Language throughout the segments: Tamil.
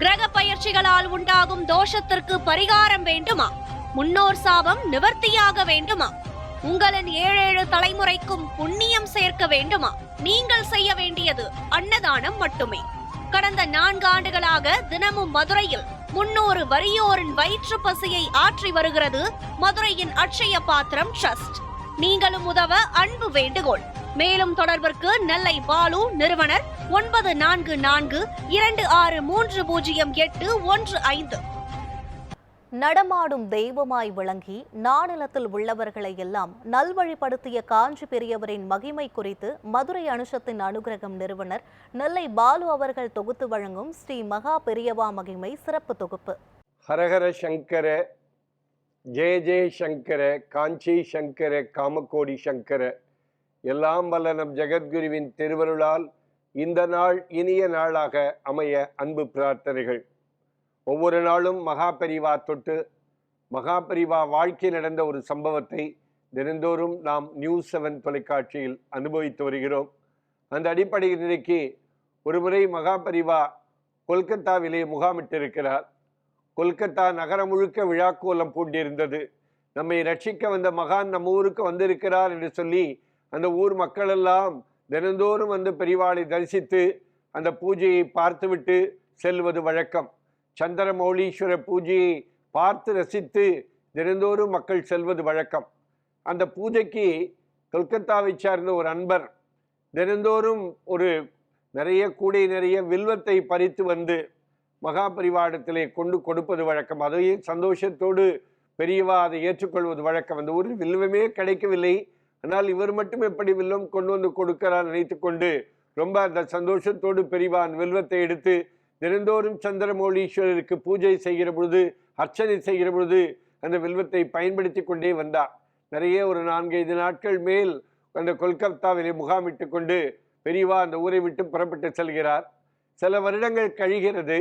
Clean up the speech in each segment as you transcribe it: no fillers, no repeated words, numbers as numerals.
கிரக பயிற்சிகளால் உண்டாகும் தோஷத்திற்கு பரிகாரம் வேண்டுமா? முன்னோர் சாபம் நிவர்த்தியாக வேண்டுமா? உங்களின் 7 தலைமுறைக்கும் புண்ணியம் சேர்க்க வேண்டுமா? நீங்கள் செய்ய வேண்டியது அன்னதானம் மட்டுமே. கடந்த 4 ஆண்டுகளாக தினமும் மதுரையில் 300 வறியோரின் வயிற்று பசியை ஆற்றி வருகிறது மதுரையின் அட்சய பாத்திரம் ட்ரஸ்ட். நீங்களும் உதவ அன்பு வேண்டுகோள். மேலும் தொடர்பிற்கு நெல்லை பாலு, நிறுவனர் 944226300815. நடமாடும் தெய்வமாய் விளங்கி நானிலத்தில் உள்ளவர்களை எல்லாம் நல்வழிப்படுத்திய காஞ்சி பெரியவரின் மகிமை குறித்து மதுரை அனுஷத்தின் அனுகிரகம் நிறுவனர் நெல்லை பாலு அவர்கள் தொகுத்து வழங்கும் ஸ்ரீ மகா பெரியவா மகிமை சிறப்பு தொகுப்பு. ஹரஹர சங்கர, ஜெய ஜெய சங்கர, காஞ்சி சங்கர, காமகோடி சங்கர. எல்லாம் வல்ல நம் ஜெகத்குருவின் திருவருளால் இந்த நாள் இனிய நாளாக அமைய அன்பு பிரார்த்தனைகள். ஒவ்வொரு நாளும் மகாபெரிவா தொட்டு மகாபெரிவா வாழ்க்கை நடந்த ஒரு சம்பவத்தை தினந்தோறும் நாம் நியூஸ் 7 தொலைக்காட்சியில் அனுபவித்து வருகிறோம். அந்த அடிப்படையில் இன்றைக்கு ஒருமுறை மகாபெரிவா கொல்கத்தாவிலே முகாமிட்டிருக்கிறார். கொல்கத்தா நகரம் முழுக்க விழாக்கோலம் பூண்டிருந்தது. நம்மை ரட்சிக்க வந்த மகான் நம்ம ஊருக்கு வந்திருக்கிறார் என்று சொல்லி அந்த ஊர் மக்களெல்லாம் தினந்தோறும் வந்து பெரிவாளை தரிசித்து அந்த பூஜையை பார்த்துவிட்டு செல்வது வழக்கம். சந்திரமௌலீஸ்வர பூஜையை பார்த்து ரசித்து தினந்தோறும் மக்கள் செல்வது வழக்கம். அந்த பூஜைக்கு கொல்கத்தாவை சார்ந்த ஒரு அன்பர் தினந்தோறும் ஒரு நிறைய கூடை நிறைய வில்வத்தை பறித்து வந்து மகாபரிவாடத்திலே கொண்டு கொடுப்பது வழக்கம். அதையே சந்தோஷத்தோடு பெரியவா அதை ஏற்றுக்கொள்வது வழக்கம். அந்த ஊரில் வில்வமே கிடைக்கவில்லை, ஆனால் இவர் மட்டும் எப்படி வில்வம் கொண்டு வந்து கொடுக்கிறார் நினைத்து கொண்டு ரொம்ப அந்த சந்தோஷத்தோடு பெரியவா அந்த வில்வத்தை எடுத்து தினந்தோறும் சந்திரமௌலீஸ்வரருக்கு பூஜை செய்கிற பொழுது, அர்ச்சனை செய்கிற பொழுது அந்த வில்வத்தை பயன்படுத்தி கொண்டே வந்தார். நிறைய ஒரு 4-5 நாட்கள் மேல் அந்த கொல்கத்தாவிலே முகாமிட்டு கொண்டு பெரியவா அந்த ஊரை விட்டு புறப்பட்டு செல்கிறார். சில வருடங்கள் கழிகிறது.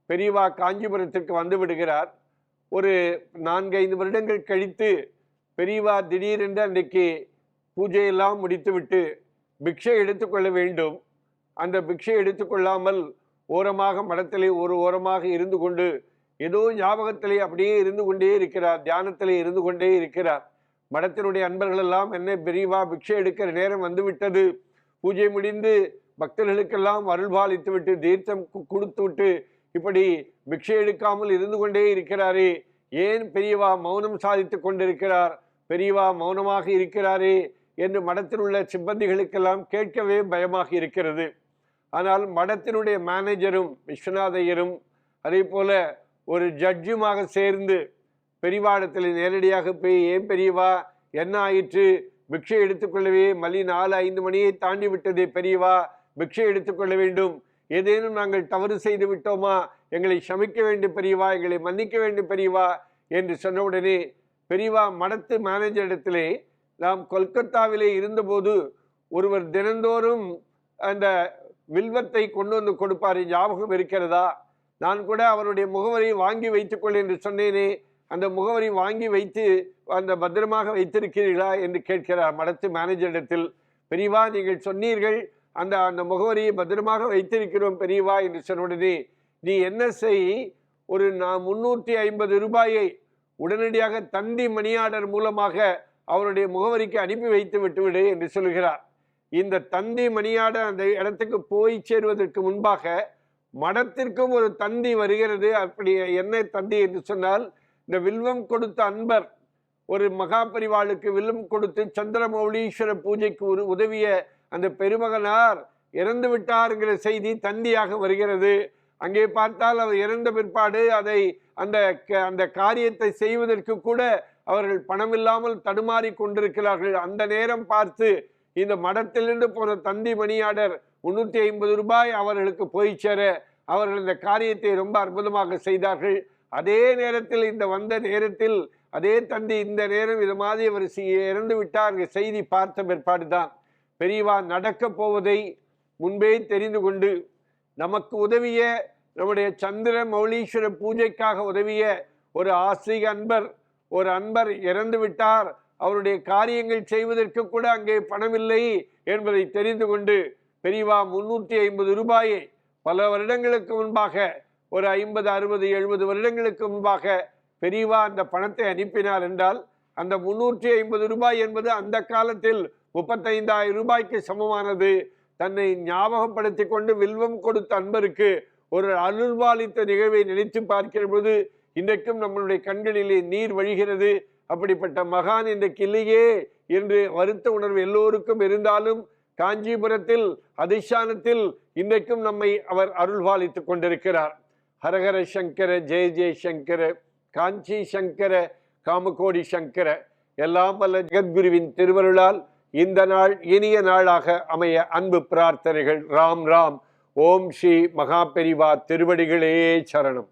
பெரியவா காஞ்சிபுரத்திற்கு வந்து விடுகிறார். ஒரு 4-5 வருடங்கள் கழித்து பெரியவா திடீரென்று அன்றைக்கு பூஜையெல்லாம் முடித்துவிட்டு பிக்ஷை எடுத்துக்கொள்ள வேண்டும். அந்த பிக்ஷை எடுத்துக்கொள்ளாமல் ஓரமாக மடத்திலே ஒரு ஓரமாக இருந்து கொண்டு ஏதோ ஞாபகத்திலே அப்படியே இருந்து கொண்டே இருக்கிறார், தியானத்திலே இருந்து கொண்டே இருக்கிறார். மடத்தினுடைய அன்பர்கள் எல்லாம் என்ன பெரியவா பிக்ஷை எடுக்கிற நேரம் வந்துவிட்டது, பூஜை முடிந்து பக்தர்களுக்கெல்லாம் அருள்பாலித்து விட்டு தீர்த்தம் கொடுத்து விட்டு இப்படி பிக்ஷை எடுக்காமல் இருந்து கொண்டே இருக்கிறாரே, ஏன் பெரியவா மௌனம் சாதித்து கொண்டிருக்கிறார், பெரியவா மௌனமாக இருக்கிறாரே என்று மடத்தில் உள்ள சிப்பந்திகளுக்கெல்லாம் கேட்கவே பயமாக இருக்கிறது. ஆனால் மடத்தினுடைய மேனேஜரும் விஸ்வநாதையரும் அதே போல ஒரு ஜட்ஜுமாக சேர்ந்து பெரியவாடத்தில் நேரடியாக போய், ஏன் பெரியவா என்ன ஆயிற்று, பிக்ஷை எடுத்துக்கொள்ளவே மலி 4-5 மணியை தாண்டி விட்டதே பெரியவா, பிக்ஷை எடுத்துக்கொள்ள வேண்டும், ஏதேனும் நாங்கள் தவறு செய்து விட்டோமா, எங்களை சமிக்க வேண்டும் பெரியவா, எங்களை மன்னிக்க வேண்டும் பெரியவா என்று சொன்னவுடனே பெரியவா மடத்து மேனேஜரிடத்திலே, நாம் கொல்கத்தாவிலே இருந்தபோது ஒருவர் தினந்தோறும் அந்த வில்வத்தை கொண்டு வந்து கொடுப்பார், ஞாபகம் இருக்கிறதா, நான் கூட அவருடைய முகவரி வாங்கி வைத்துக்கொள் என்று சொன்னேனே, அந்த முகவரி வாங்கி வைத்து அந்த பத்திரமாக வைத்திருக்கிறீர்களா என்று கேட்கிறார் மடத்து மேனேஜரிடத்தில். பெரியவா நீங்கள் சொன்னீர்கள், அந்த அந்த முகவரியை பத்திரமாக வைத்திருக்கிறோம் பெரியவா என்று சொன்ன உடனே, நீ என்ன செய், ஒரு 350 ரூபாயை உடனடியாக தந்தி மணியாளர் மூலமாக அவருடைய முகவரிக்கு அனுப்பி வைத்து விட்டுவிடு என்று சொல்கிறார். இந்த தந்தி மணியாளர் அந்த இடத்துக்கு போய் சேருவதற்கு முன்பாக மடத்திற்கும் ஒரு தந்தி வருகிறது. அப்படி என்ன தந்தி என்று சொன்னால், இந்த வில்வம் கொடுத்த அன்பர் ஒரு மகாபரிவாளுக்கு வில்வம் கொடுத்து சந்திரமௌலீஸ்வர பூஜைக்கு உதவிய அந்த பெருமகனார் இறந்து விட்டார்ங்கிற செய்தி தந்தியாக வருகிறது. அங்கே பார்த்தால் அவர் இறந்த பிற்பாடு அதை அந்த காரியத்தை செய்வதற்கு கூட அவர்கள் பணமில்லாமல் தடுமாறி கொண்டிருக்கிறார்கள். அந்த நேரம் பார்த்து இந்த மடத்திலிருந்து போன தந்தி மணியாளர் 350 ரூபாய் அவர்களுக்கு போய் சேர அவர்கள் இந்த காரியத்தை ரொம்ப அற்புதமாக செய்தார்கள். அதே நேரத்தில் இந்த வந்த நேரத்தில் அதே தந்தி இந்த நேரம் இது மாதிரி அவர் இறந்து விட்டார் செய்தி பார்த்த பிற்பாடுதான் பெரியவா நடக்க போவதை முன்பே தெரிந்து கொண்டு நமக்கு உதவிய, நம்முடைய சந்திர மௌலீஸ்வர பூஜைக்காக உதவிய ஒரு ஆசிரிய அன்பர் இறந்து விட்டார், அவருடைய காரியங்கள் செய்வதற்கு கூட அங்கே பணமில்லை என்பதை தெரிந்து கொண்டு பெரியவா 350 ரூபாயை பல வருடங்களுக்கு முன்பாக ஒரு 50, 60, 70 வருடங்களுக்கு முன்பாக பெரியவா அந்த பணத்தை அனுப்பினார் என்றால் அந்த 350 ரூபாய் என்பது அந்த காலத்தில் 35,000 ரூபாய்க்கு சமமானது. தன்னை ஞாபகப்படுத்தி கொண்டு வில்வம் கொடுத்த அன்பருக்கு ஒரு அருள்வாளித்த நிகழ்வை நினைத்து பார்க்கிற போது இன்றைக்கும் நம்மளுடைய கண்களிலே நீர் வழிகிறது. அப்படிப்பட்ட மகான் இன்றைக்கு இல்லையே என்று வருத்த உணர்வு எல்லோருக்கும் இருந்தாலும் காஞ்சிபுரத்தில் அதிஷ்டானத்தில் இன்றைக்கும் நம்மை அவர் அருள்வாளித்துக் கொண்டிருக்கிறார். ஹரஹர சங்கர, ஜெய ஜெய சங்கர, காஞ்சி சங்கர, காமகோடி சங்கர. எல்லாம் வல்ல ஜெகத்குருவின் திருவருளால் இந்த நாள் இனிய நாளாக அமைய அன்பு பிரார்த்தனைகள். ராம் ராம். ஓம் ஸ்ரீ மகா பெரிவா திருவடிகளே சரணம்.